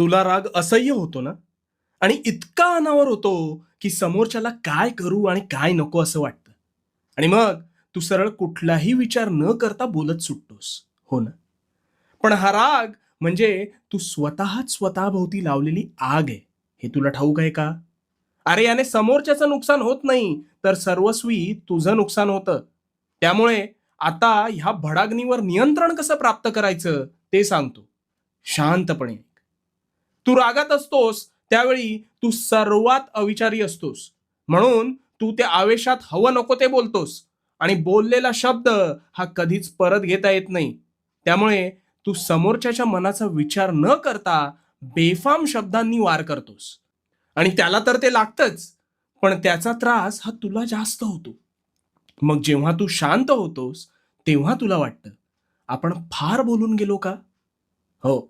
तुला राग असह्य होतो ना? आणि इतका अनावर होतो, की समोरच्याला काय करू आणि काय नको असं वाटतं. आणि मग तू सरळ कुठलाही विचार न करता बोलत सुटतोस. हो ना? पण हा राग म्हणजे तू स्वतःच स्वतःभोवती लावलेली आग आहे. हे तुला ठाऊक आहे का? अरे याने समोरच्याचं नुकसान होत नाही, तर सर्वस्वी तुझं नुकसान होतं. त्यामुळे आता ह्या भडाग्नीवर नियंत्रण कसं प्राप्त करायचं ते सांगतो. शांतपणे. तू रागात असतोस त्यावेळी तू सर्वात अविचारी असतोस. म्हणून तू त्या आवेशात हवं नको ते बोलतोस आणि बोललेला शब्द हा कधीच परत घेता येत नाही. त्यामुळे तू समोरच्याच्या मनाचा विचार न करता बेफाम शब्दांनी वार करतोस. आणि त्याला तर ते लागतंच, पण त्याचा त्रास हा तुला जास्त होतो. मग जेव्हा तू शांत होतोस, तेव्हा तुला वाटतं, आपण फार बोलून गेलो का? हो.